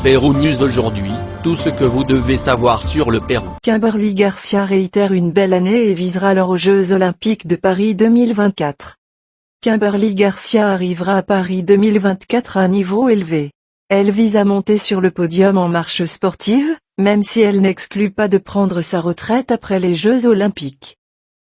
Pérou News aujourd'hui, tout ce que vous devez savoir sur le Pérou. Kimberly Garcia réitère une belle année et visera alors aux Jeux Olympiques de Paris 2024. Kimberly Garcia arrivera à Paris 2024 à un niveau élevé. Elle vise à monter sur le podium en marche sportive, même si elle n'exclut pas de prendre sa retraite après les Jeux Olympiques.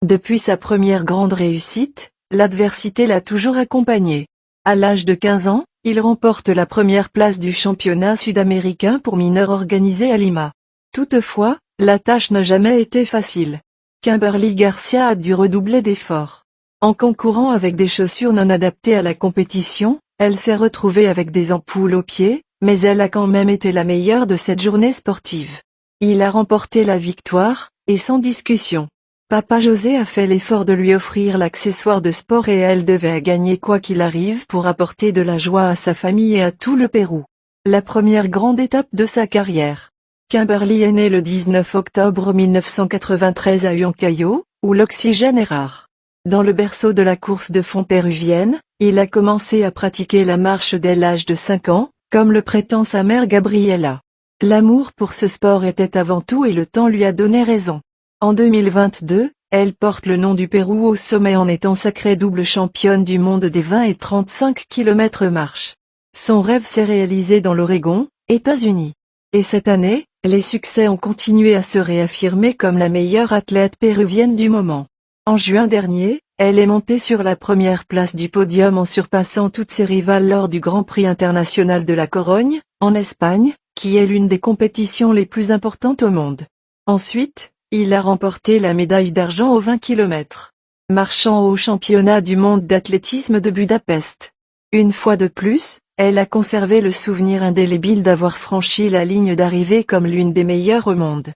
Depuis sa première grande réussite, l'adversité l'a toujours accompagnée. À l'âge de 15 ans, il remporte la première place du championnat sud-américain pour mineurs organisé à Lima. Toutefois, la tâche n'a jamais été facile. Kimberly Garcia a dû redoubler d'efforts. En concourant avec des chaussures non adaptées à la compétition, elle s'est retrouvée avec des ampoules aux pieds, mais elle a quand même été la meilleure de cette journée sportive. Il a remporté la victoire, et sans discussion. Papa José a fait l'effort de lui offrir l'accessoire de sport et elle devait gagner quoi qu'il arrive pour apporter de la joie à sa famille et à tout le Pérou. La première grande étape de sa carrière. Kimberly est née le 19 octobre 1993 à Huancayo, où l'oxygène est rare. Dans le berceau de la course de fond péruvienne, il a commencé à pratiquer la marche dès l'âge de 5 ans, comme le prétend sa mère Gabriela. L'amour pour ce sport était avant tout et le temps lui a donné raison. En 2022, elle porte le nom du Pérou au sommet en étant sacrée double championne du monde des 20 et 35 km marche. Son rêve s'est réalisé dans l'Oregon, États-Unis. Et cette année, les succès ont continué à se réaffirmer comme la meilleure athlète péruvienne du moment. En juin dernier, elle est montée sur la première place du podium en surpassant toutes ses rivales lors du Grand Prix international de la Corogne, en Espagne, qui est l'une des compétitions les plus importantes au monde. Ensuite, il a remporté la médaille d'argent aux 20 km. Marchant au championnat du monde d'athlétisme de Budapest. Une fois de plus, elle a conservé le souvenir indélébile d'avoir franchi la ligne d'arrivée comme l'une des meilleures au monde.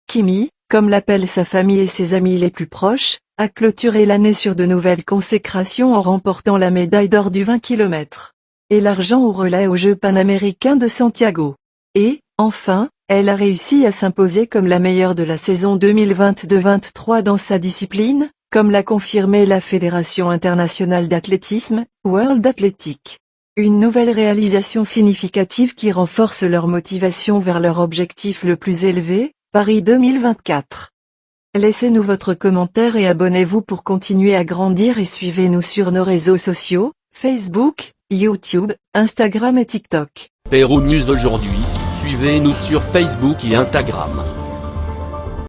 Kimi, comme l'appellent sa famille et ses amis les plus proches, a clôturé l'année sur de nouvelles consécrations en remportant la médaille d'or du 20 km. Et l'argent au relais aux Jeux panaméricains de Santiago. Et, enfin, elle a réussi à s'imposer comme la meilleure de la saison 2022-23 dans sa discipline, comme l'a confirmé la Fédération internationale d'athlétisme, World Athletic. Une nouvelle réalisation significative qui renforce leur motivation vers leur objectif le plus élevé, Paris 2024. Laissez-nous votre commentaire et abonnez-vous pour continuer à grandir et suivez-nous sur nos réseaux sociaux, Facebook, YouTube, Instagram et TikTok. Pérou News aujourd'hui, suivez-nous sur Facebook et Instagram.